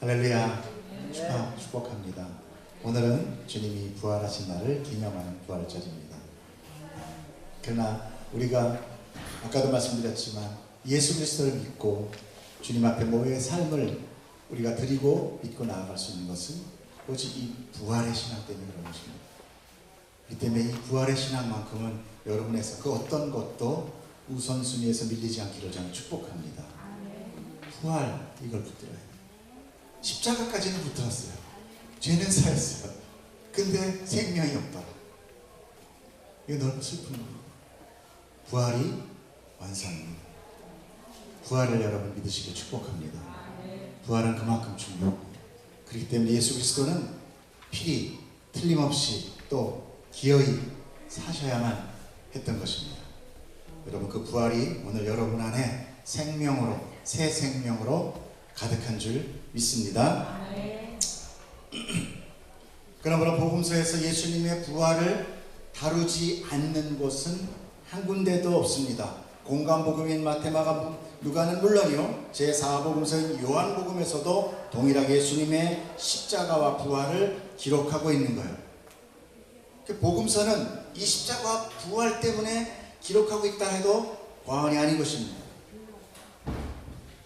할렐루야. 축복합니다. 오늘은 주님이 부활하신 날을 기념하는 부활절입니다. 그러나 우리가 아까도 말씀드렸지만 예수 그리스도를 믿고 주님 앞에 모여의 삶을 우리가 드리고 믿고 나아갈 수 있는 것은 오직 이 부활의 신앙 때문에 그런 것입니다. 이 때문에 이 부활의 신앙만큼은 여러분에서 그 어떤 것도 우선순위에서 밀리지 않기를 저는 축복합니다. 부활, 이걸 붙들어야 돼요. 십자가까지는 붙들었어요. 죄는 사였어요. 근데 생명이 없다. 이거 너무 슬픈 겁니다. 부활이 완성입니다. 부활을 여러분 믿으시길 축복합니다. 부활은 그만큼 중요합니다. 그렇기 때문에 예수 그리스도는 필히 틀림없이 또 기어이 사셔야만 했던 것입니다. 여러분, 그 부활이 오늘 여러분 안에 생명으로, 새 생명으로 가득한 줄 믿습니다. 그러므로 복음서에서 예수님의 부활을 다루지 않는 곳은 한 군데도 없습니다. 공관복음인 마태, 마가, 누가는 물론이요, 제4복음서인 요한복음에서도 동일하게 예수님의 십자가와 부활을 기록하고 있는 거예요. 복음서는 이 십자가와 부활 때문에 기록하고 있다 해도 과언이 아닌 것입니다.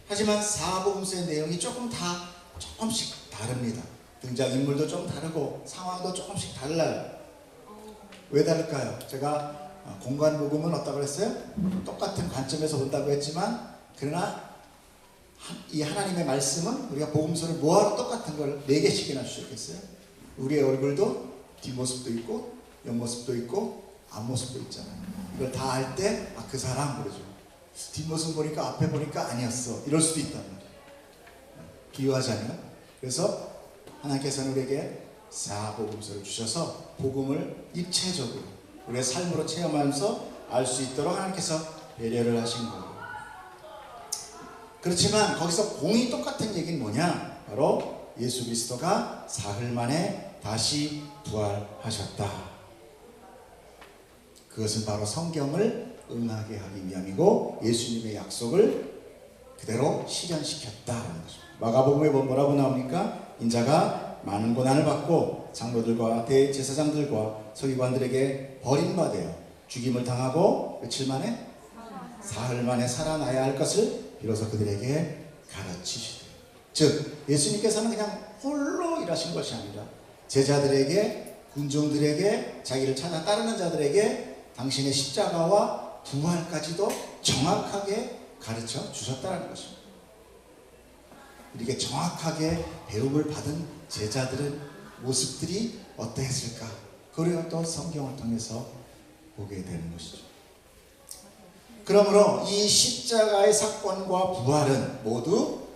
하지만 사복음서의 내용이 조금씩 다릅니다. 등장인물도 좀 다르고 상황도 조금씩 달라요. 왜 다를까요? 제가 공관복음은 어떻다고 했어요? 똑같은 관점에서 본다고 했지만, 그러나 이 하나님의 말씀은 우리가 복음서를 뭐하러 똑같은 걸 4개씩이나 주셨겠어요? 우리의 얼굴도 뒷모습도 있고 옆모습도 있고 앞모습도 있잖아요. 이걸 다 할 때 그 사람 그러죠. 뒷모습 보니까 앞에 보니까 아니었어, 이럴 수도 있단 말이에요. 비유하자면, 그래서 하나님께서는 우리에게 사복음서를 주셔서 복음을 입체적으로 우리의 삶으로 체험하면서 알 수 있도록 하나님께서 배려를 하신 거예요. 그렇지만 거기서 공이 똑같은 얘기는 뭐냐? 바로 예수 그리스도가 사흘 만에 다시 부활하셨다. 그것은 바로 성경을 응하게 하기 위함이고 예수님의 약속을 그대로 실현시켰다는 것입니다. 마가복음에 보면 뭐라고 나옵니까? 인자가 많은 고난을 받고 장로들과 대제사장들과 서기관들에게 버림받아요. 죽임을 당하고 며칠 만에? 사흘 만에 살아나야 할 것을 비로소 그들에게 가르치시되. 즉 예수님께서는 그냥 홀로 일하신 것이 아니라 제자들에게, 군중들에게, 자기를 찾아 따르는 자들에게 당신의 십자가와 부활까지도 정확하게 가르쳐 주셨다는 것입니다. 이렇게 정확하게 배움을 받은 제자들의 모습들이 어떠했을까? 그리고 또 성경을 통해서 보게 되는 것이죠. 그러므로 이 십자가의 사건과 부활은 모두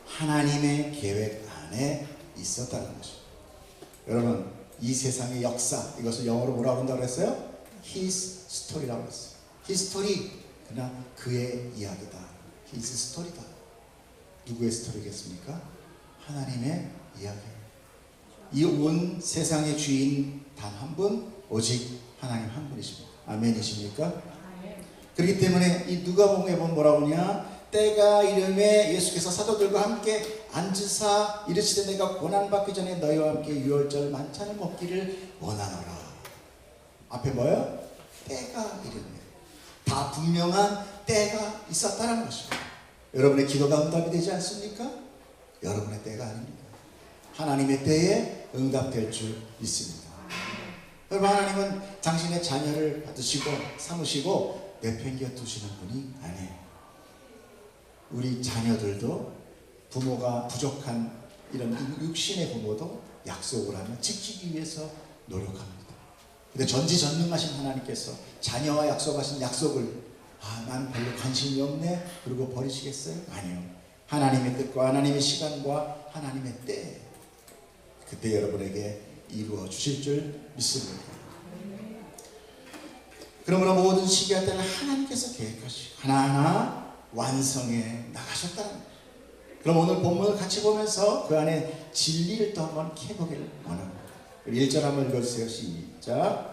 하나님의 계획 안에 있었다는 것입니다. 여러분, 이 세상의 역사, 이것을 영어로 뭐라고 한다고 했어요? His story라고 했어요. His story, 그냥 그의 이야기다. His story다. 누구의 스토리겠습니까? 하나님의 이야기예요. 이 온 세상의 주인 단 한 분, 오직 하나님 한 분이십니다. 아멘이십니까? 그렇기 때문에 이 누가복음에 보면 뭐라고 하냐? 때가 이름에 예수께서 사도들과 함께 앉으사 이르시되 내가 고난받기 전에 너희와 함께 유월절 만찬을 먹기를 원하노라. 앞에 뭐예요? 때가 이름에. 다 분명한 때가 있었다는 것입니다. 여러분의 기도가 응답이 되지 않습니까? 여러분의 때가 아닙니다. 하나님의 때에 응답될 줄 믿습니다. 여러분, 하나님은 당신의 자녀를 받으시고 삼으시고 내팽겨 두시는 분이 아니에요. 우리 자녀들도 부모가 부족한 이런 육신의 부모도 약속을 하면 지키기 위해서 노력합니다. 근데 전지전능하신 하나님께서 자녀와 약속하신 약속을 난 별로 관심이 없네 그리고 버리시겠어요? 아니요. 하나님의 뜻과 하나님의 시간과 하나님의 때, 그때 여러분에게 이루어 주실 줄 믿습니다. 그러므로 모든 시기와 때를 하나님께서 계획하시고 하나하나 완성해 나가셨다는 거예요. 그럼 오늘 본문을 같이 보면서 그 안에 진리를 또 한번 캐보기를 원합니다. 1절 한번 읽어주세요. 시작.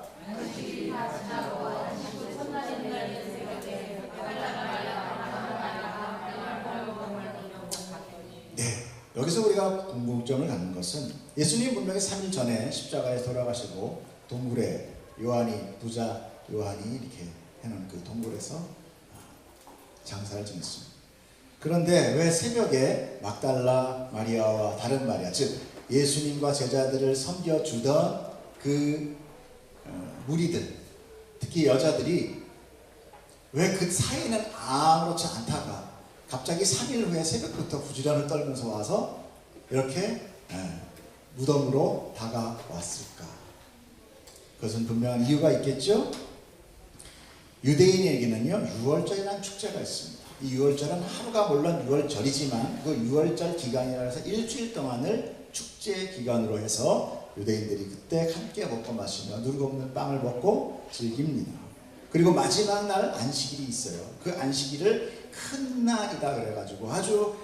네, 여기서 우리가 궁금점을 갖는 것은 예수님 분명히 3일 전에 십자가에 돌아가시고 동굴에 부자 요한이 이렇게 해놓은 그 동굴에서 장사를 지냈습니다. 그런데 왜 새벽에 막달라 마리아와 다른 마리아, 즉 예수님과 제자들을 섬겨주던 그 무리들, 특히 여자들이 왜 그 사이는 아무렇지 않다가 갑자기 3일 후에 새벽부터 부지런을 떨면서 와서 이렇게 무덤으로 다가왔을까? 그것은 분명한 이유가 있겠죠? 유대인에게는요 6월절이라는 축제가 있습니다. 이 6월절은 하루가 물론 6월절이지만 그 6월절 기간이라 해서 일주일 동안을 축제 기간으로 해서 유대인들이 그때 함께 먹고 마시며 누룩 없는 빵을 먹고 즐깁니다. 그리고 마지막 날 안식일이 있어요. 그 안식일을 큰 날이다 그래가지고 아주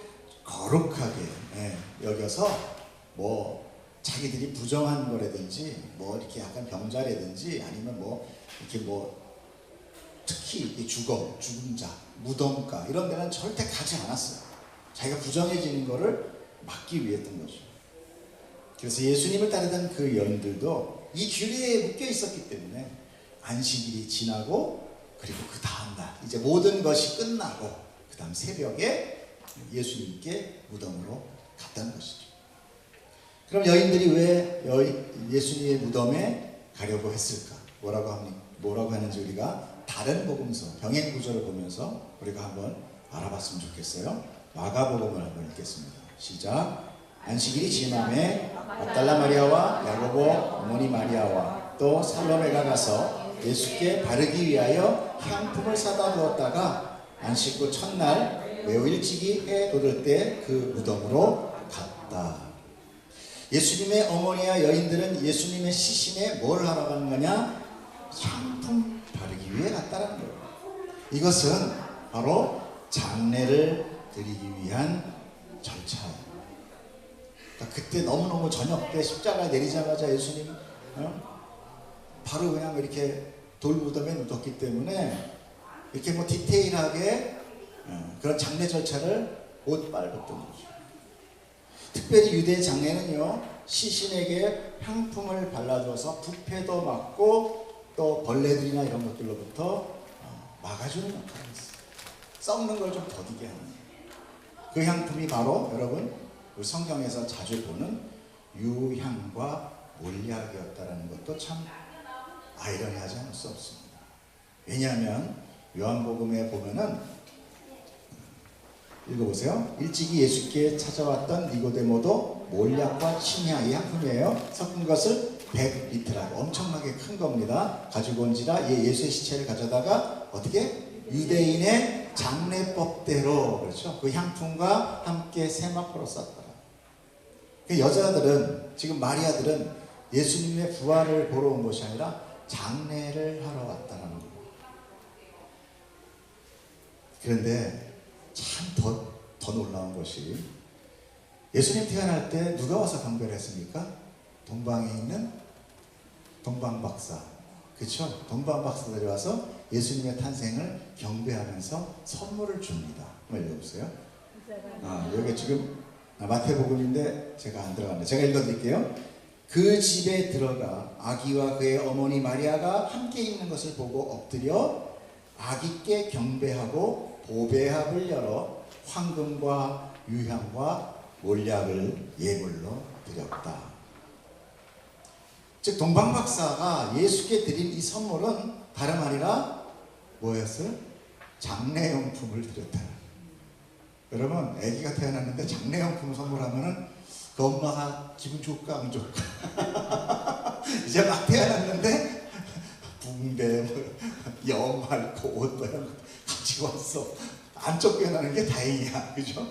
거룩하게 여겨서 뭐 자기들이 부정한 거라든지 뭐 이렇게 약간 병자라든지 아니면 뭐 이렇게 뭐 특히 죽은 자, 무덤가 이런 데는 절대 가지 않았어요. 자기가 부정해지는 거를 막기 위했던 거죠. 그래서 예수님을 따르던 그 여인들도 이 규례에 묶여 있었기 때문에 안식일이 지나고 그리고 그 다음날 이제 모든 것이 끝나고 그 다음 새벽에 예수님께 무덤으로 갔다는 것이죠. 그럼 여인들이 왜 예수님의 무덤에 가려고 했을까? 뭐라고 하는지 우리가 다른 복음서 병행 구절을 보면서 우리가 한번 알아봤으면 좋겠어요. 마가복음을 한번 읽겠습니다. 시작. 안식일이 지남에 막달라 마리아와 야고보 어머니 마리아와 또 살로메가 가서 예수께 바르기 위하여 향품을 사다 두었다가 안식 후 첫날 매우 일찍이 해 돋을 때 그 무덤으로 갔다. 예수님의 어머니와 여인들은 예수님의 시신에 뭘 하러 가는 거냐? 향품 바르기 위해 갔다라는 거예요. 이것은 바로 장례를 드리기 위한 절차예요. 그러니까 그때 너무너무 저녁 때 십자가 내리자마자 예수님 바로 그냥 이렇게 돌무덤에 묻었기 때문에 이렇게 뭐 디테일하게 그런 장례 절차를 못 밟았던 거죠. 특별히 유대 장례는요 시신에게 향품을 발라줘서 부패도 막고 또 벌레들이나 이런 것들로부터 막아주는 역할을 했어요. 썩는 걸 좀 더디게 하는 그 향품이 바로 여러분 우리 성경에서 자주 보는 유향과 몰약이었다라는 것도 참 아이러니하지 않을 수 없습니다. 왜냐하면 요한복음에 보면은 읽어보세요. 일찍이 예수께 찾아왔던 니고데모도 몰약과 침향, 이 향품이에요. 섞은 것을 100리터라고 엄청나게 큰 겁니다. 가지고 온지라 예수의 시체를 가져다가 어떻게? 유대인의 장례법대로 그렇죠. 그 향품과 함께 세마포로 썼더라. 그 여자들은 지금 마리아들은 예수님의 부활을 보러 온 것이 아니라 장례를 하러 왔다는 거예요. 그런데 참 더 놀라운 것이 예수님 태어날 때 누가 와서 경배를 했습니까? 동방에 있는 동방박사, 그렇죠? 동방박사들이 와서 예수님의 탄생을 경배하면서 선물을 줍니다. 한번 읽어보세요. 여기 지금 마태복음인데 제가 안 들어갔네. 제가 읽어드릴게요. 그 집에 들어가 아기와 그의 어머니 마리아가 함께 있는 것을 보고 엎드려 아기께 경배하고 보배합을 열어 황금과 유향과 몰약을 예물로 드렸다. 즉 동방박사가 예수께 드린 이 선물은 다름 아니라 뭐였어요? 장례용품을 드렸다. 여러분 아기가 태어났는데 장례용품 선물하면은 그 엄마가 기분 좋을까 안 좋을까? 이제 막 태어났는데 붕대, 영할 옷 이런 거 가지고 왔어. 안 쫓겨나는 게 다행이야, 그죠?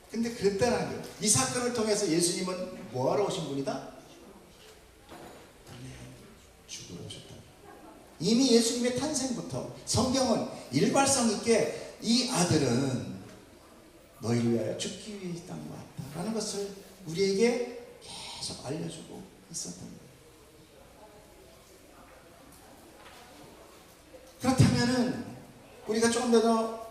근데 그랬다는 거예요. 이 사건을 통해서 예수님은 뭐하러 오신 분이다? 죽으러 오셨다. 이미 예수님의 탄생부터 성경은 일관성 있게 이 아들은 너희를 위하여 죽기 위해 이 땅에 왔다라는 것을 우리에게 계속 알려주고 있었던 거예요. 그렇다면은 우리가 조금 더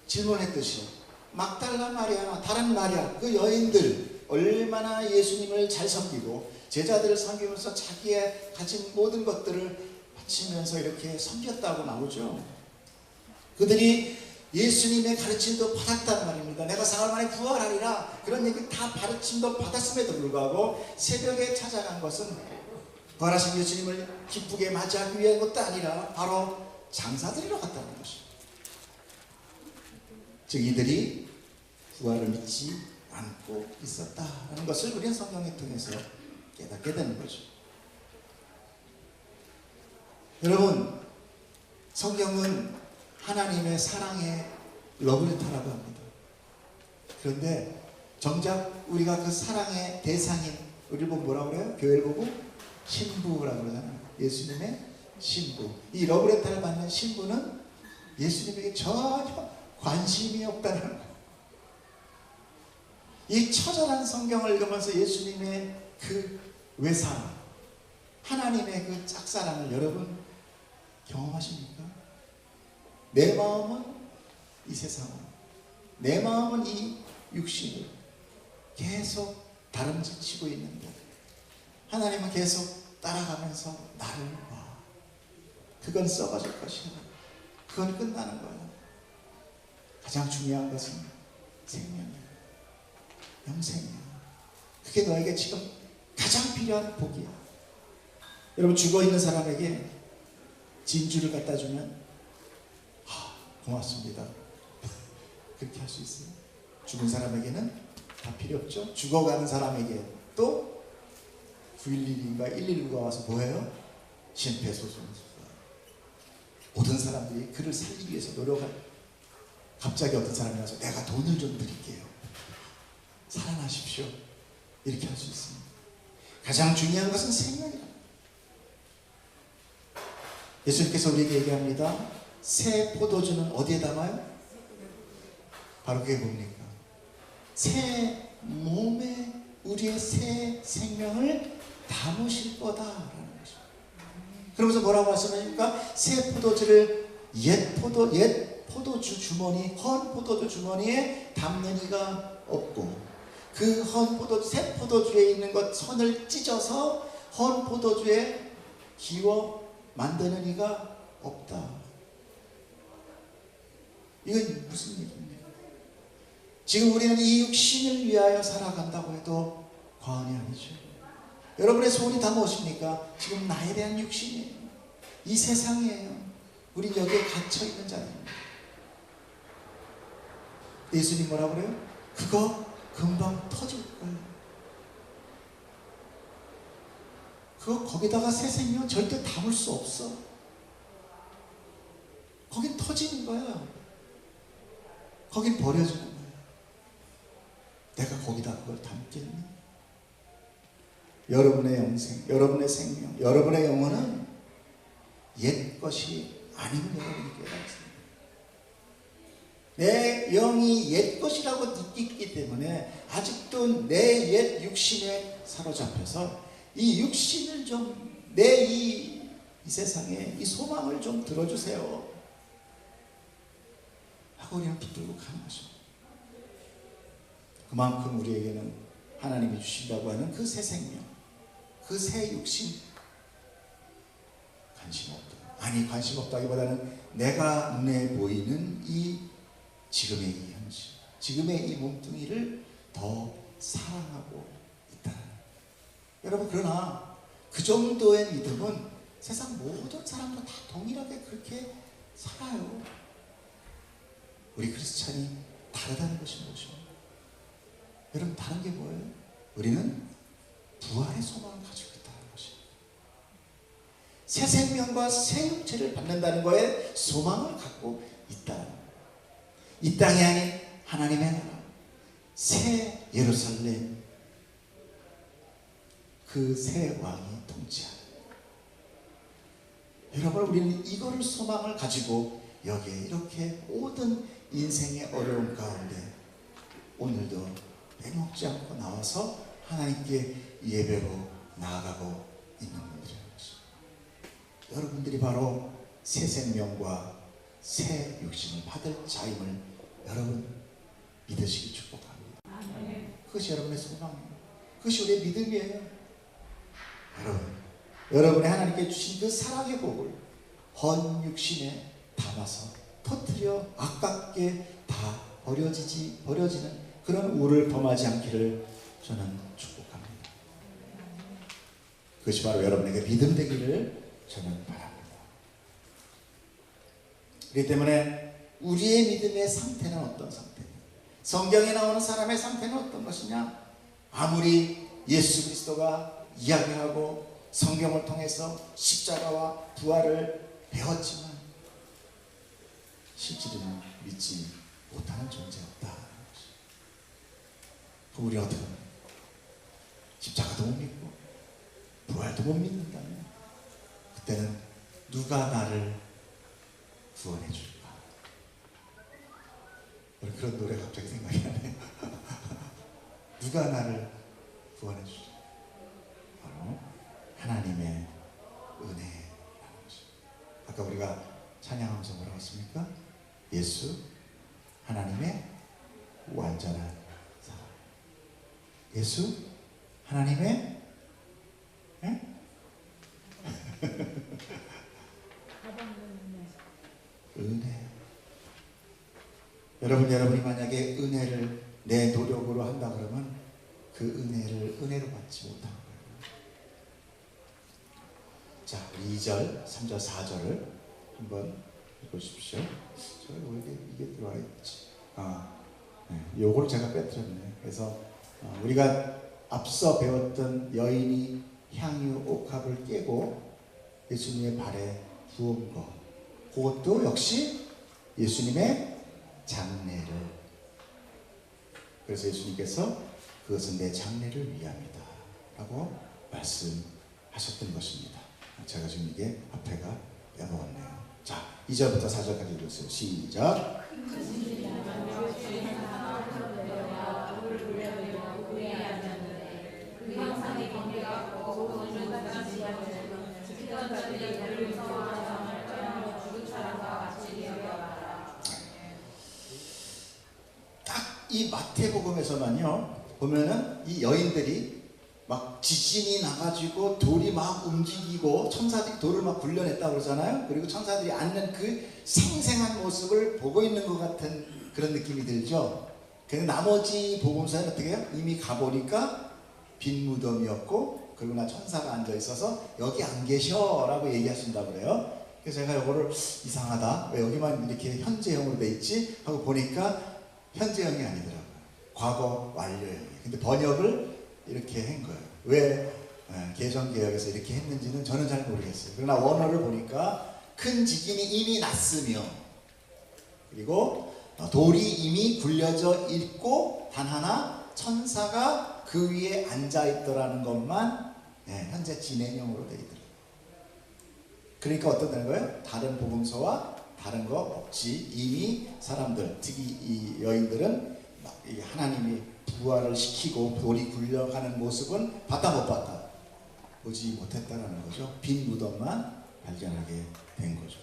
질문했듯이 막달라 마리아나 다른 마리아 그 여인들 얼마나 예수님을 잘 섬기고 제자들을 섬기면서 자기의 가진 모든 것들을 바치면서 이렇게 섬겼다고 나오죠. 그들이 예수님의 가르침도 받았단 말입니다. 내가 사흘 만에 부활하리라 그런 얘기 다 가르침도 받았음에도 불구하고 새벽에 찾아간 것은 부활하신 예수님을 기쁘게 맞이하기 위한 것도 아니라 바로 장사드리러 갔다는 것입니다. 즉 이들이 부활을 믿지 않고 있었다라는 것을 우리는 성경을 통해서 깨닫게 되는 거죠. 여러분, 성경은 하나님의 사랑의 러브레터라고 합니다. 그런데 정작 우리가 그 사랑의 대상인, 우리를 보고 뭐라고 그래요? 교회를 보고 신부라고 그러잖아요. 예수님의 신부. 이 러브레터를 받는 신부는 예수님에게 전혀 관심이 없다는 거예요. 이 처절한 성경을 읽으면서 예수님의 그 외사랑, 하나님의 그 짝사랑을 여러분 경험하십니까? 내 마음은 이 세상을, 내 마음은 이 육신을 계속 다름질치고 있는데 하나님은 계속 따라가면서 나를 봐. 그건 썩어질 것이야. 그건 끝나는 거야. 가장 중요한 것은 생명이야. 영생이야. 그게 너에게 지금 가장 필요한 복이야. 여러분, 죽어있는 사람에게 진주를 갖다 주면 고맙습니다. 그렇게 할 수 있어요. 죽은 사람에게는 다 필요 없죠. 죽어가는 사람에게 또 911인가 119가 와서 뭐예요? 심폐소생술. 모든 사람들이 그를 살리기 위해서 노력할. 갑자기 어떤 사람이 와서 내가 돈을 좀 드릴게요. 살아나십시오. 이렇게 할 수 있습니다. 가장 중요한 것은 생명이다. 예수님께서 우리에게 얘기합니다. 새 포도주는 어디에 담아요? 바로 그게 뭡니까? 새 몸에 우리의 새 생명을 담으실 거다라는 것입니다. 그러면서 뭐라고 말씀하십니까? 새 포도주를 옛 포도주 주머니, 헌 포도주 주머니에 담는 이가 없고, 그 헌 포도주, 새 포도주에 있는 것 선을 찢어서 헌 포도주에 기워 만드는 이가 없다. 이건 무슨 얘기입니까? 지금 우리는 이 육신을 위하여 살아간다고 해도 과언이 아니죠. 여러분의 소원이 다 무엇입니까? 지금 나에 대한 육신이에요. 이 세상이에요. 우린 여기에 갇혀있는 자입니다. 예수님 뭐라고 그래요? 그거 금방 터질 거예요. 그거 거기다가 새 생명 절대 담을 수 없어. 거긴 터지는 거야. 거긴 버려지는 거야. 내가 거기다 그걸 담겠니? 여러분의 영생, 여러분의 생명, 여러분의 영혼은 옛 것이 아님을 여러분이 깨닫습니다. 내 영이 옛 것이라고 느끼기 때문에 아직도 내 옛 육신에 사로잡혀서 이 육신을 좀, 내 이 세상에 이 소망을 좀 들어주세요 하고 우리는 붙들고 가는 것입니다. 그만큼 우리에게는 하나님이 주신다고 하는 그 새 생명, 그 새 육신 관심 없다. 아니, 관심 없다기보다는 내가 눈에 보이는 이 지금의 이 현실, 지금의 이 몸뚱이를 더 사랑하고 있다. 여러분, 그러나 그 정도의 믿음은 세상 모든 사람도 다 동일하게 그렇게 살아요. 우리 크리스찬이 다르다는 것이 무엇이에요? 여러분, 다른 게 뭐예요? 우리는 부활의 소망을 가지고 있다는 것이에요. 새 생명과 새 육체를 받는다는 거에 소망을 갖고 있다는 거예요. 이 땅이 아닌 하나님의 나라, 새 예루살렘, 그 새 왕이 통치하는. 여러분, 우리는 이거를 소망을 가지고 여기에 이렇게 모든 인생의 어려움 가운데 오늘도 빼먹지 않고 나와서 하나님께 예배로 나아가고 있는 분들이라는 것입니다. 여러분들이 바로 새 생명과 새 육신을 받을 자임을 여러분 믿으시기 축복합니다. 그것이 여러분의 소망이에요. 그것이 우리의 믿음이에요. 여러분이 하나님께 주신 그 사랑의 복을 헌 육신에 담아서 터뜨려 아깝게 다 버려지는 그런 우를 범하지 않기를 저는 축복합니다. 그것이 바로 여러분에게 믿음 되기를 저는 바랍니다. 그렇기 때문에 우리의 믿음의 상태는 어떤 상태냐? 성경에 나오는 사람의 상태는 어떤 것이냐? 아무리 예수 그리스도가 이야기하고 성경을 통해서 십자가와 부활을 배웠지만 실제로는 믿지 못하는 존재였다. 우리 어떻게 합니까? 십자가도 못 믿고 부활도 못 믿는다면 그때는 누가 나를 구원해 줄까? 그런 노래 갑자기 생각이 나네요. 누가 나를 구원해 줄까? 바로 하나님의 은혜라는 것입니다. 아까 우리가 찬양하면서 뭐라고 했습니까? 예수 하나님의 완전한 사랑. 예수 하나님의 은혜. 여러분이 만약에 은혜를 내 노력으로 한다 그러면 그 은혜를 은혜로 받지 못한 거예요. 자, 2절, 3절, 4절을 한번 읽어주십시오. 제가 왜 이게 들어와 있지? 요걸 제가 빼뜨렸네. 그래서 우리가 앞서 배웠던 여인이 향유 옥합을 깨고 예수님의 발에 부은 것, 그것도 역시 예수님의 장례를. 그래서 예수님께서 그것은 내 장례를 위함이다 라고 말씀하셨던 것입니다. 제가 지금 이게 앞에가 빼먹었네요. 자, 2절부터 4절까지 읽었어요. 시작. 딱 이 마태복음에서만요 보면은 이 여인들이 막 지진이 나가지고 돌이 막 움직이고 천사들이 돌을 막 굴려냈다고 그러잖아요. 그리고 천사들이 앉는 그 생생한 모습을 보고 있는 것 같은 그런 느낌이 들죠. 근데 나머지 복음서는 어떻게 해요? 이미 가보니까 빈 무덤이었고, 그리고 나 천사가 앉아 있어서 여기 안 계셔 라고 얘기하신다고 그래요. 그래서 제가 이거를 이상하다, 왜 여기만 이렇게 현재형으로 돼 있지 하고 보니까 현재형이 아니더라고요. 과거 완료형이에요. 근데 번역을 이렇게 한 거예요. 왜 개정개혁에서 이렇게 했는지는 저는 잘 모르겠어요. 그러나 원어를 보니까 큰 지진이 이미 났으며, 그리고 돌이 이미 굴려져 있고 단 하나 천사가 그 위에 앉아있더라는 것만 현재 진행형으로 되어 있더라고요. 그러니까 어떻다는 거예요? 다른 복음서와 다른 거 없지. 이미 사람들, 특히 이 여인들은 하나님이 부활을 시키고 돌이 굴려가는 모습은 봤다 못 봤다? 보지 못했다는 거죠. 빈 무덤만 발견하게 된 거죠.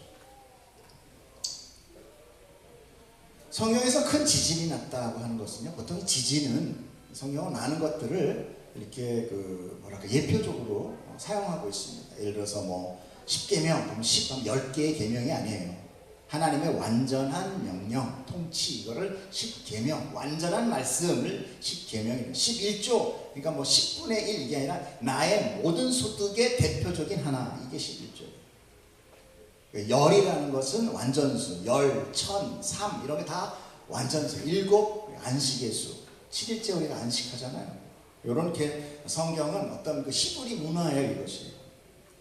성경에서 큰 지진이 났다고 하는 것은요, 보통 지진은 성경은 아는 것들을 이렇게 예표적으로 사용하고 있습니다. 예를 들어서 뭐 10계명, 그럼 10개의 계명이 아니에요. 하나님의 완전한 명령, 통치, 이거를 10계명, 완전한 말씀을 10계명이에요. 11조, 그러니까 뭐 10분의 1 이게 아니라 나의 모든 소득의 대표적인 하나, 이게 11조예요. 열이라는 것은 완전수, 열, 천, 삼 이런 게 다 완전수, 7 안식의 수, 7일째 우리가 안식하잖아요. 이렇게 성경은 어떤 그 시부리 문화예요, 이것이.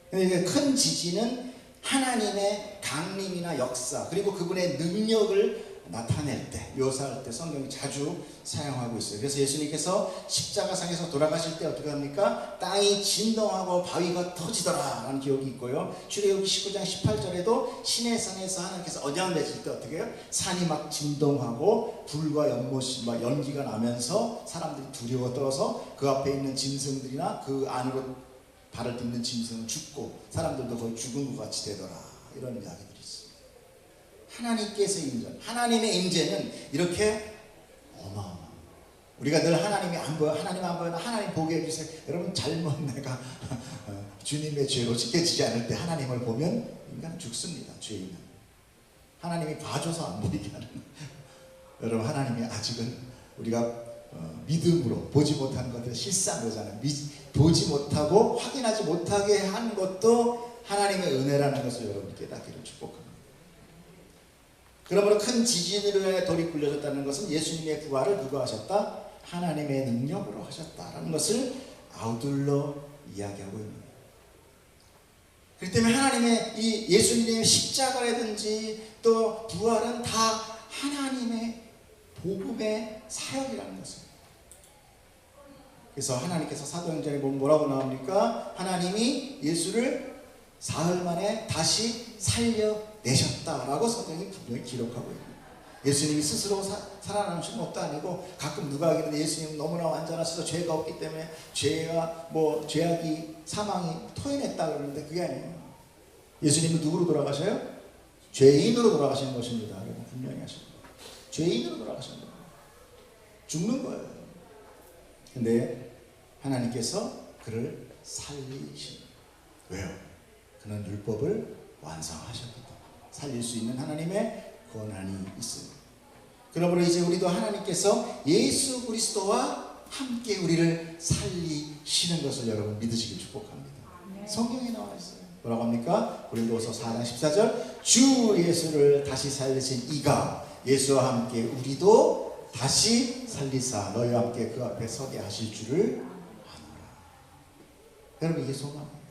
근데 큰 지진은 하나님의 강림이나 역사, 그리고 그분의 능력을 나타낼 때, 묘사할 때 성경이 자주 사용하고 있어요. 그래서 예수님께서 십자가상에서 돌아가실 때 어떻게 합니까? 땅이 진동하고 바위가 터지더라 라는 기억이 있고요. 출애굽기 19장 18절에도 시내산에서 하나님께서 언약 맺을 때 어떻게 해요? 산이 막 진동하고 불과 연못이 막 연기가 나면서 사람들이 두려워 떨어서 그 앞에 있는 짐승들이나 그 안으로 발을 딛는 짐승은 죽고 사람들도 거의 죽은 것 같이 되더라, 이런 이야기들이 있어요. 하나님께서 임재, 하나님의 임재는 이렇게 어마어마한 우리가 늘 하나님이 안 보여, 하나님 안 보여, 하나님 보게 해주세요. 여러분 잘못 내가 주님의 죄로 씻겨지지 않을 때 하나님을 보면 인간은 죽습니다. 죄인은 하나님이 봐줘서 안 보이게 하는 여러분 하나님이 아직은 우리가 믿음으로 보지 못하는 것들 실상 거잖아요. 보지 못하고 확인하지 못하게 한 것도 하나님의 은혜라는 것을 여러분 깨닫기를 축복합니다. 그러므로 큰 지진으로 인해 돌이 굴려졌다는 것은 예수님의 부활을 누가 하셨다? 하나님의 능력으로 하셨다라는 것을 아우들러 이야기하고 있습니다. 그렇기 때문에 하나님의 이 예수님의 십자가라든지 또 부활은 다 하나님의 복음의 사역이라는 것입니다. 그래서 하나님께서 사도행전에 보면 뭐라고 나옵니까? 하나님이 예수를 사흘 만에 다시 살려내셨다라고 성경이 분명히 기록하고 있습니다. 예수님이 스스로 살아나신 것도 아니고 가끔 누가 하기는 예수님은 너무나 완전하셔서 죄가 없기 때문에 죄악이 사망이 토해냈다 그러는데 그게 아니에요. 예수님은 누구로 돌아가셔요? 죄인으로 돌아가시는 것입니다. 여러분 분명히 하십니다. 죄인으로 돌아가시는 거예요. 죽는 거예요. 근데 하나님께서 그를 살리신 거예요. 왜요? 그는 율법을 완성하셨기 때문에 살릴 수 있는 하나님의 권한이 있습니다. 그러므로 이제 우리도 하나님께서 예수 그리스도와 함께 우리를 살리시는 것을 여러분 믿으시길 축복합니다. 성경에 나와 있어요. 뭐라고 합니까? 고린도후서 4장 14절 주 예수를 다시 살리신 이가 예수와 함께 우리도 다시 살리사 너희와 함께 그 앞에 서게 하실 줄을 아노라. 여러분 이게 소망이에요.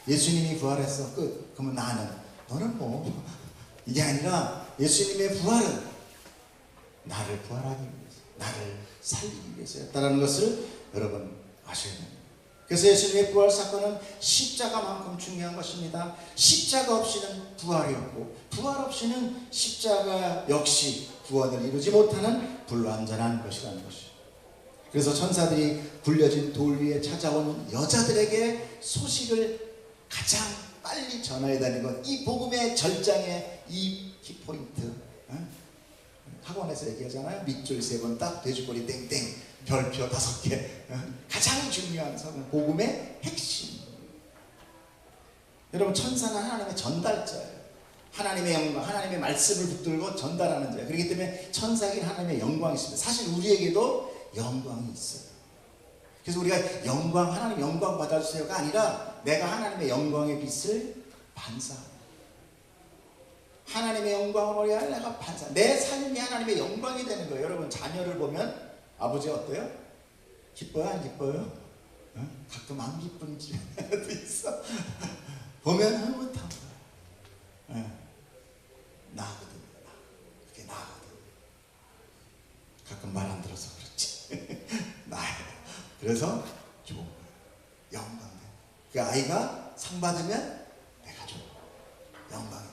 예수님이 부활했어 끝. 그러면 너는 뭐 이게 아니라 예수님의 부활은 나를 부활하기 위해서 나를 살리기 위해서였다는 것을 여러분 아셔야 됩니다. 그래서 예수님의 부활 사건은 십자가만큼 중요한 것입니다. 십자가 없이는 부활이 없고 부활 없이는 십자가 역시 구원을 이루지 못하는 불완전한 것이라는 것이죠. 그래서 천사들이 굴려진 돌 위에 찾아온 여자들에게 소식을 가장 빨리 전해야 되는 것, 이 복음의 절장의 이 키포인트. 학원에서 얘기하잖아요. 밑줄 3번 딱, 돼지꼬리 땡땡, 별표 5개. 가장 중요한 것은 복음의 핵심. 여러분 천사는 하나님의 전달자예요. 하나님의 영광, 하나님의 말씀을 붙들고 전달하는 자예요. 그렇기 때문에 천사에게 하나님의 영광이 있습니다. 사실 우리에게도 영광이 있어요. 그래서 우리가 영광, 하나님 영광 받아주세요가 아니라 내가 하나님의 영광의 빛을 반사합니다. 하나님의 영광을 위하여 내가 반사. 내 삶이 하나님의 영광이 되는 거예요. 여러분 자녀를 보면 아버지 어때요? 기뻐요? 안 기뻐요? 가끔 안 기쁜 집도 있어. 보면 흐뭇한 거예요. 나거든. 그게 나거든. 가끔 말 안 들어서 그렇지. 나예요. 그래서 좋은 거예요. 영광. 그 아이가 상 받으면 내가 좋은 거예요. 영광이.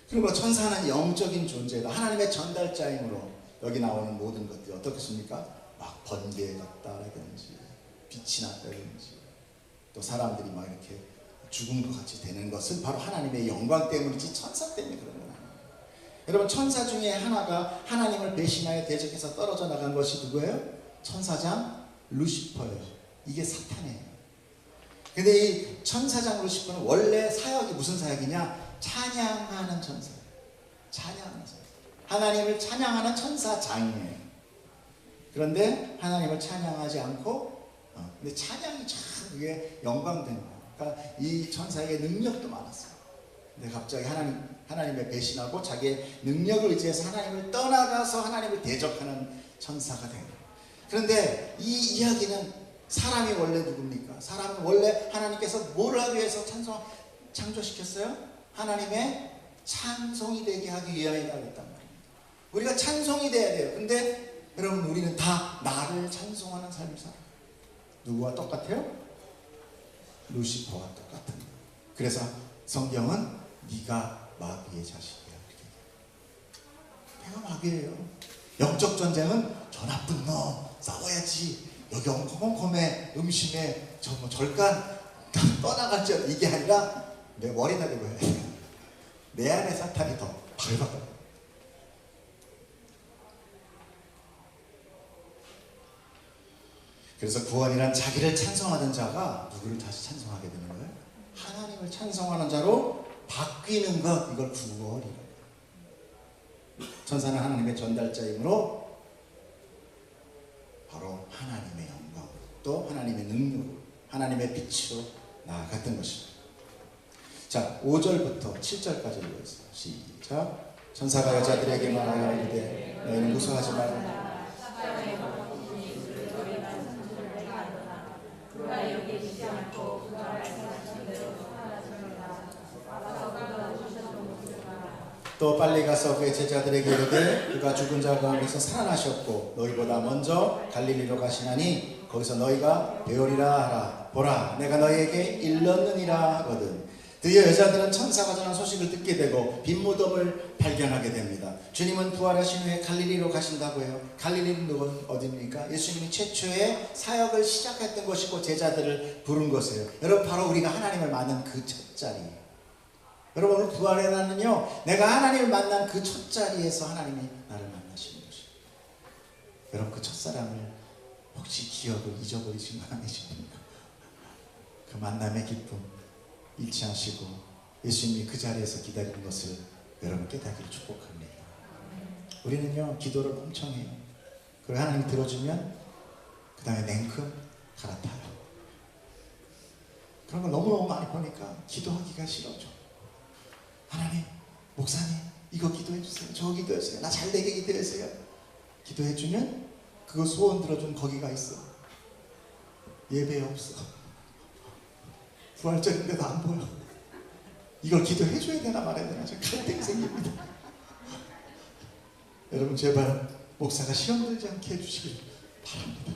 그리고 천사는 영적인 존재다. 하나님의 전달자이므로 여기 나오는 모든 것들이 어떻겠습니까? 막 번개가 났다라든지 빛이 났다든지 또 사람들이 막 이렇게 죽은 것 같이 되는 것은 바로 하나님의 영광 때문이지 천사 때문에 그런 건 아니에요. 여러분 천사 중에 하나가 하나님을 배신하여 대적해서 떨어져 나간 것이 누구예요? 천사장 루시퍼예요. 이게 사탄이에요. 근데 이 천사장 루시퍼는 원래 사역이 무슨 사역이냐? 찬양하는 천사예요. 찬양하는 천사. 하나님을 찬양하는 천사장이에요. 그런데 하나님을 찬양하지 않고 근데 찬양이 참 그게 영광된 거예요. 그러니까 이 천사에게 능력도 많았어요. 근데 갑자기 하나님의 배신하고 자기의 능력을 의지해서 하나님을 떠나가서 하나님을 대적하는 천사가 된 거예요. 그런데 이 이야기는 사람이 원래 누굽니까? 사람은 원래 하나님께서 뭘 하기 위해서 창조시켰어요? 하나님의 찬송이 되게 하기 위하여 하겠단 말입니다. 우리가 찬송이 돼야 돼요. 근데 여러분 우리는 다 나를 찬송하는 삶을 살아요. 누구와 똑같아요? 루시퍼와 똑같은 거예요. 그래서 성경은 네가 마귀의 자식이야. 내가 마귀예요. 영적 전쟁은 저 나쁜 놈 싸워야지. 여기 엉컴엉컴해 음심에 절간 떠나갈지 이게 아니라 내 머리나 되고 해야 돼. 내 안에 사탄이 더 발박을. 그래서 구원이란 자기를 찬송하던 자가 누구를 다시 찬송하게 되는 거예요? 하나님을 찬송하는 자로 바뀌는 것, 이걸 구원이라고. 천사는 하나님의 전달자이므로 바로 하나님의 영광, 또 하나님의 능력으로, 하나님의 빛으로 나아갔던 것입니다. 자, 5절부터 7절까지 읽어주세요. 시작. 천사가 여자들에게 말하여 이르되 너희는 무서워하지 말라. 또 빨리 가서 그의 제자들에게 이르되 그가 죽은 자 가운데서 살아나셨고 너희보다 먼저 갈릴리로 가시나니 거기서 너희가 배우리라 하라. 보라, 내가 너희에게 일렀느니라 하거든. 드디어 여자들은 천사가 전한 소식을 듣게 되고 빈 무덤을 발견하게 됩니다. 주님은 부활하신 후에 갈릴리로 가신다고 해요. 갈릴리는 어디입니까? 예수님이 최초의 사역을 시작했던 곳이고 제자들을 부른 곳이에요. 여러분, 바로 우리가 하나님을 만난 그 첫 자리예요. 여러분, 오늘 부활의 날은요, 내가 하나님을 만난 그 첫 자리에서 하나님이 나를 만나시는 것이에요. 여러분, 그 첫사랑을 혹시 기억을 잊어버리신 건 아니십니까? 그 만남의 기쁨 잃지 않으시고 예수님이 그 자리에서 기다리는 것을 여러분 깨닫기를 축복합니다. 우리는요, 기도를 엄청 해요. 그리고 하나님 들어주면 그 다음에 냉큼 갈아타요. 그런 걸 너무너무 많이 보니까 기도하기가 싫어져. 하나님, 목사님, 이거 기도해주세요. 저거 기도해주세요. 나 잘되게 기도해주세요. 기도해주면 그거 소원 들어준 거기가 있어. 예배에 없어. 부활절인데도 안 보여. 이걸 기도해줘야 되나 말아야 되나 지금 갈등이 생깁니다. 여러분, 제발 목사가 시험 들지 않게 해주시길 바랍니다.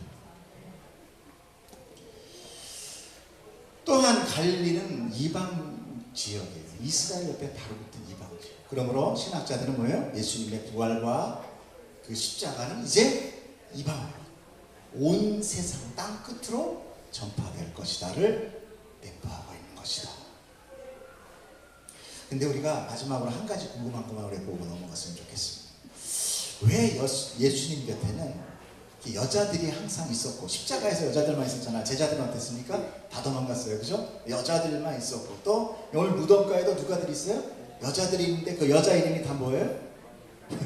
또한 갈릴리는 이방 지역이에요. 이스라엘 옆에 바로 붙은 이방 지역. 그러므로 신학자들은 뭐예요? 예수님의 부활과 그 십자가는 이제 이방으로, 온 세상 땅 끝으로 전파될 것이다를 내포하고 있는 것이다. 근데 우리가 마지막으로 한 가지 궁금한 것만 보고 넘어갔으면 좋겠습니다. 왜 예수님 곁에는 여자들이 항상 있었고, 십자가에서 여자들만 있었잖아. 제자들은 어땠습니까? 다 도망갔어요. 그죠? 여자들만 있었고, 또 오늘 무덤가에도 누가들이 있어요? 여자들이 있는데 그 여자 이름이 다 뭐예요? 왜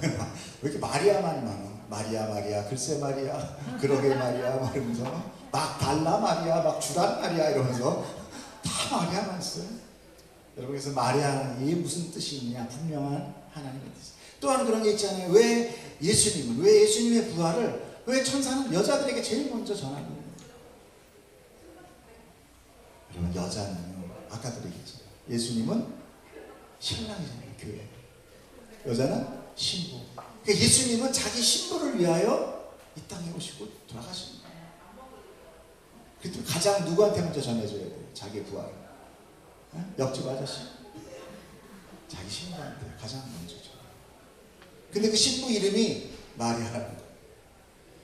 이렇게 마리아만 많아? 마리아, 마리아, 글쎄 마리아, 그러게 마리아, 이러면서 막 달라 마리아, 막 주란 마리아 이러면서 다 마리아만 있어요. 여러분, 그래서 마리아는 이게 무슨 뜻이 있냐? 분명한 하나님의 뜻. 또한 그런 게 있잖아요. 왜 예수님의 부활을, 왜 천사는 여자들에게 제일 먼저 전하는? 여러분, 여자는요, 아까도 얘기했잖아요. 예수님은 신랑이잖아요, 교회. 여자는 신부. 그러니까 예수님은 자기 신부를 위하여 이 땅에 오시고 돌아가신 거예요. 그때 가장 누구한테 먼저 전해줘야 돼요? 자기 부활을. 옆집 아저씨, 자기 신부한테 가장 먼저 전해요. 근데 그 신부 이름이 마리아라는 거예요.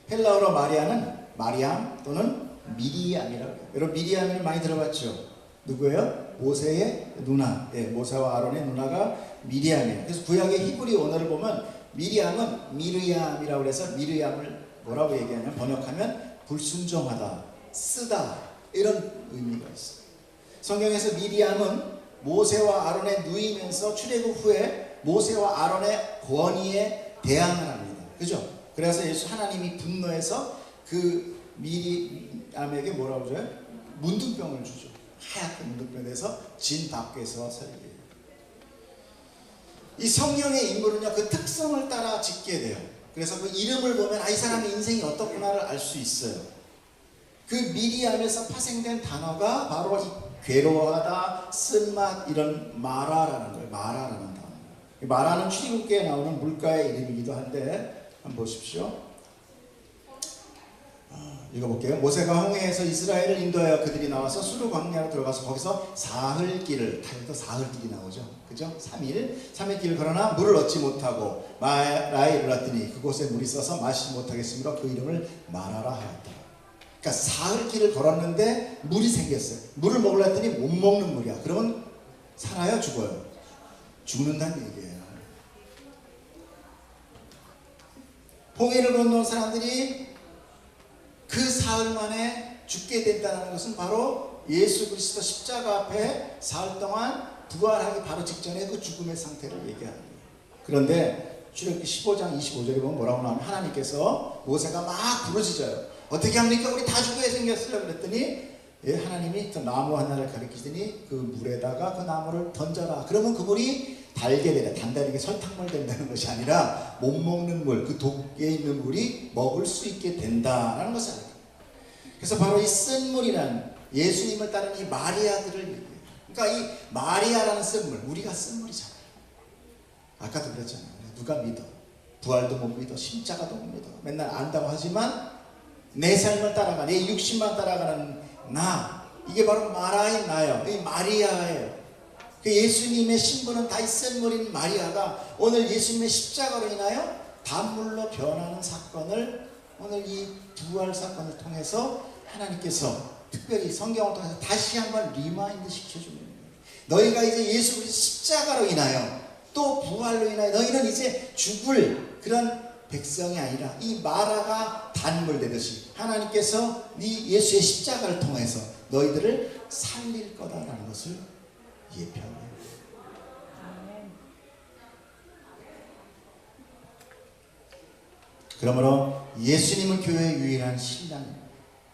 헬라어로 마리아는 마리암 또는 미리암이라고 해요. 여러분, 미리암을 많이 들어봤죠? 누구예요? 모세의 누나. 예, 모세와 아론의 누나가 미리암이에요. 그래서 구약의 히브리 원어를 보면 미리암은 미르얌이라고 해서 미르얌을 뭐라고 얘기하냐면, 번역하면 불순종하다, 쓰다, 이런 의미가 있어요. 성경에서 미리암은 모세와 아론의 누이면서 출애굽 후에 모세와 아론의 권위에 대항을 합니다. 그죠? 그래서 예수 하나님이 분노해서 그 미리암에게 뭐라고 줘요? 문둥병을 주죠. 하얗게 문둥병이 돼서 진 밖에서 살게 해요. 이 성경의 인물은요, 그 특성을 따라 짓게 돼요. 그래서 그 이름을 보면 이 사람의 인생이 어떻구나를 알 수 있어요. 그 미리암에서 파생된 단어가 바로 이 괴로워하다, 쓴맛, 이런 마라라는 거예요. 마라라는 단어. 마라는 출애굽기에 나오는 물가의 이름이기도 한데 한번 보십시오. 읽어볼게요. 모세가 홍해에서 이스라엘을 인도하여 그들이 나와서 수르 광야로 들어가서 거기서 사흘길을, 타일도 사흘길이 나오죠. 그죠? 3일 길을 걸어나 물을 얻지 못하고 마라에 이르렀더니 그곳에 물이 써서 마시지 못하겠으므로 그 이름을 마라라 하였다. 그러니까 사흘길을 걸었는데 물이 생겼어요. 물을 먹으려 했더니 못 먹는 물이야. 그러면 살아요? 죽어요? 죽는다는 얘기예요. 홍해를 건너온 사람들이 그 사흘 만에 죽게 된다는 것은 바로 예수 그리스도 십자가 앞에 사흘 동안 부활하기 바로 직전에 그 죽음의 상태를 얘기하는 거예요. 그런데 출애굽기 15장 25절에 보면 뭐라고 나오면 하나님께서 모세가 막 부르짖어요. 어떻게 합니까? 우리 다 죽게 생겼어요. 그랬더니 하나님이 또 나무 하나를 가리키더니 그 물에다가 그 나무를 던져라. 그러면 그 물이 달게 되라. 단단하게 설탕물 된다는 것이 아니라 못 먹는 물, 그 독에 있는 물이 먹을 수 있게 된다라는 것을 알게. 그래서 바로 이 쓴 물이란 예수님을 따르는 이 마리아들을 얘기해요. 그러니까 이 마리아라는 쓴 물, 우리가 쓴 물이잖아요. 아까도 그랬잖아요. 누가 믿어? 부활도 못 믿어, 십자가도 못 믿어. 맨날 안다고 하지만 내 삶을 따라가, 내 육신만 따라가는 나, 이게 바로 마라인 나예요. 이 마리아예요. 그 예수님의 신부는 다 이 쓴 물인 마리아가 오늘 예수님의 십자가로 인하여 단물로 변하는 사건을 오늘 이 부활 사건을 통해서 하나님께서 특별히 성경을 통해서 다시 한번 리마인드 시켜주는 거예요. 너희가 이제 예수 그리스도 십자가로 인하여 또 부활로 인하여 너희는 이제 죽을 그런 백성이 아니라 이 마라가 단물 되듯이 하나님께서 네 예수의 십자가를 통해서 너희들을 살릴 거다라는 것을 예표합니다. 그러므로 예수님은 교회의 유일한 신랑,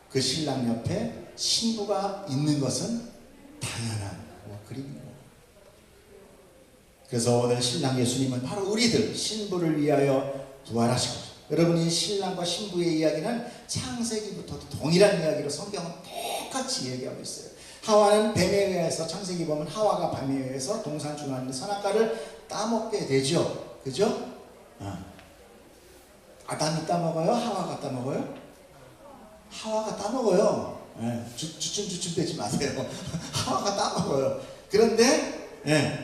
그 신랑 옆에 신부가 있는 것은 당연한 그림입니다. 그래서 오늘 신랑 예수님은 바로 우리들 신부를 위하여 부활하시고, 여러분이 신랑과 신부의 이야기는 창세기부터도 동일한 이야기로 성경은 똑같이 얘기하고 있어요. 하와는 뱀에 의해서, 창세기 보면 하와가 뱀에 의해서 동산 중에 있는 선악과를 따먹게 되죠. 그죠? 아담이 따먹어요? 하와가 따먹어요? 하와가 따먹어요. 주춤주춤 되지 마세요. 하와가 따먹어요. 그런데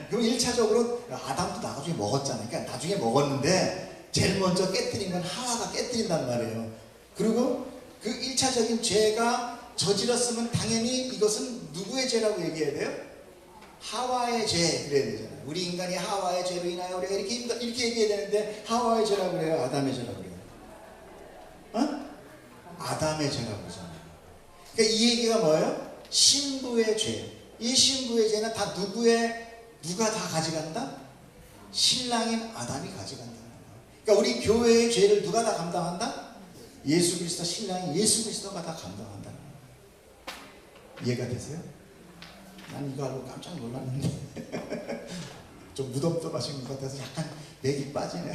그럼 1차적으로 아담도 나중에 먹었잖아요. 그러니까 나중에 먹었는데 제일 먼저 깨뜨린 건 하와가 깨뜨린단 말이에요. 그리고 그 1차적인 죄가 저질렀으면 당연히 이것은 누구의 죄라고 얘기해야 돼요? 하와의 죄 그래야 되잖아요. 우리 인간이 하와의 죄로 인하여 우리가 이렇게 얘기해야 되는데 하와의 죄라고 그래요? 아담의 죄라고 그래요? 아담의 죄라고 그러잖아요. 그러니까 이 얘기가 뭐예요? 신부의 죄. 이 신부의 죄는 다 누가 다 가져간다? 신랑인 아담이 가져간다. 그러니까 우리 교회의 죄를 누가 다 감당한다? 예수 그리스도 신랑인 예수 그리스도가 다 감당한다. 이해가 되세요? 난 이거 알고 깜짝 놀랐는데 좀 무덤덤하신 것 같아서 약간 맥이 빠지네.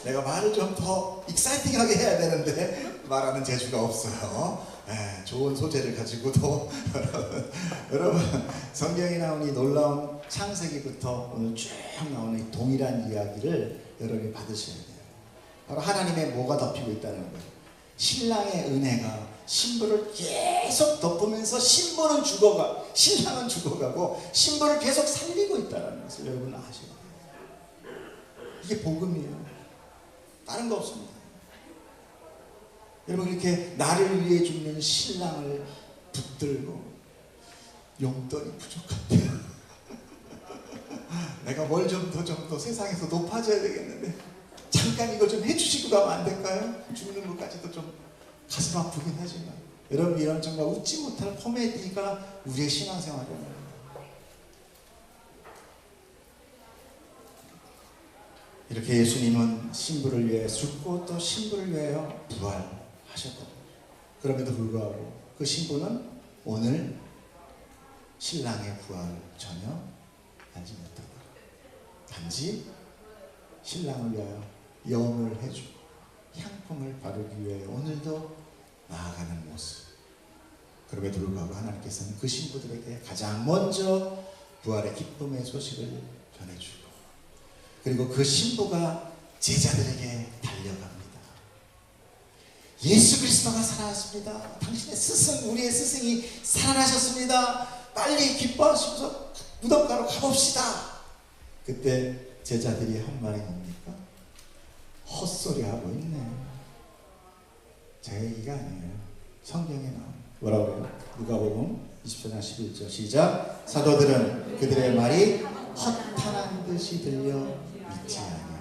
내가 말을 좀 더 익사이팅하게 해야 되는데 말하는 재주가 없어요. 좋은 소재를 가지고도 여러분 성경에 나온 이 놀라운 창세기부터 오늘 쭉 나오는 이 동일한 이야기를 여러분이 받으셔야 돼요. 바로 하나님의 뭐가 덮이고 있다는 거예요. 신랑의 은혜가 신부를 계속 덮으면서 신부는 신랑은 죽어가고 신부를 계속 살리고 있다는 것을 여러분 아셔야 돼요. 이게 복음이에요. 다른 거 없습니다. 여러분 이렇게 나를 위해 죽는 신랑을 붙들고 용돈이 부족한데 내가 뭘 좀 더 세상에서 높아져야 되겠는데 잠깐 이거 좀 해주시고 가면 안 될까요? 죽는 것까지도 좀 가슴 아프긴 하지만 여러분 이런 정말 웃지 못할 코미디가 우리의 신앙생활이에요. 이렇게 예수님은 신부를 위해 죽고 또 신부를 위하여 부활하셨고, 그럼에도 불구하고 그 신부는 오늘 신랑의 부활을 전혀 알지 못하고 단지 신랑을 위하여 염을 해주고 향품을 바르기 위해 오늘도 나아가는 모습. 그럼에도 불구하고 하나님께서는 그 신부들에게 가장 먼저 부활의 기쁨의 소식을 전해주고, 그리고 그 신부가 제자들에게 달려갑니다. 예수 그리스도가 살아났습니다. 당신의 스승, 우리의 스승이 살아나셨습니다. 빨리 기뻐하시면서 무덤가로 가봅시다. 그때 제자들이 한 말이 뭡니까? 헛소리하고 있네. 제 얘기가 아니에요. 성경에 나옵니다. 뭐라고 그래요? 누가복음 24장 11절 시작. 사도들은 그들의 말이 허탄한 듯이 들려 믿지 아니하고.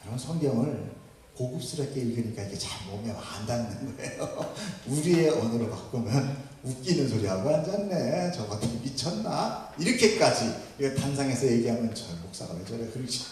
여러분 성경을 고급스럽게 읽으니까 이게 잘 몸에 안 닿는 거예요. 우리의 언어로 바꾸면 웃기는 소리 하고 앉았네. 저 같은 미쳤나? 이렇게까지 단상에서 얘기하면 저 목사가 왜 저래? 그렇지.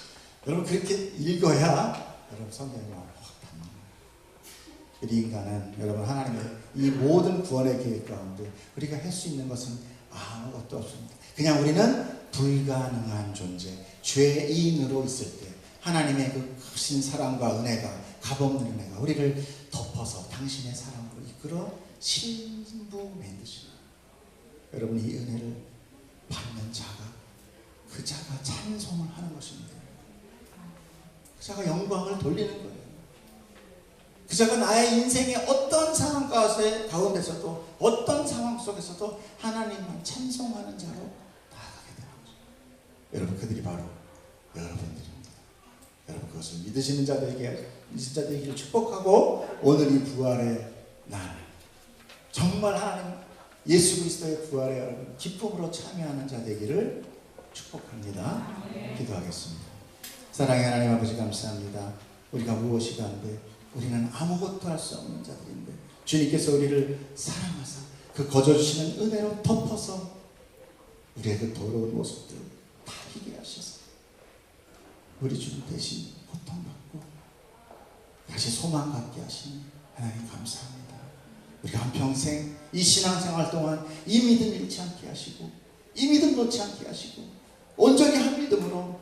여러분 그렇게 읽어야 여러분 성경이 확 닿는 거예요. 우리 인간은 여러분 하나님의 이 모든 구원의 계획 가운데 우리가 할 수 있는 것은 아무것도 없습니다. 그냥 우리는 불가능한 존재, 죄인으로 있을 때 하나님의 그 크신 사랑과 은혜가, 값없는 은혜가 우리를 덮어서 당신의 사랑으로 이끌어 신부 만드시는 여러분 이 은혜를 받는 자가 그 자가 찬송을 하는 것입니다. 그 자가 영광을 돌리는 거예요. 그 자가 나의 인생의 어떤 상황 가운데서도 어떤 상황 속에서도 하나님만 찬송하는 자로 나아가게 되는 거죠. 여러분 그들이 바로 여러분들입니다. 여러분 그것을 믿으시는 자들에게 축복하고 오늘 이 부활의 날 정말 하나님 예수 그리스도의 부활에 여러분 기쁨으로 참여하는 자 되기를 축복합니다. 기도하겠습니다. 사랑의 하나님 아버지 감사합니다. 우리가 무엇이 간데 우리는 아무것도 할 수 없는 자들인데 주님께서 우리를 사랑하사 그 거저주시는 은혜로 덮어서 우리의 그 더러운 모습들 다 희게 하셔서 우리 주님 대신 고통받고 다시 소망 갖게 하시니 하나님 감사합니다. 우리가 한평생 이 신앙생활 동안 이 믿음 잃지 않게 하시고 이 믿음 놓지 않게 하시고 온전히 한 믿음으로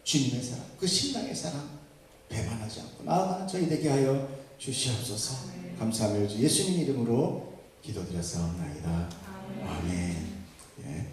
주님의 사랑, 그 신랑의 사랑 배반하지 않고 나아가는 저희 되게 하여 주시옵소서. 감사하며 예수님 이름으로 기도드렸사옵나이다. 아멘. 예.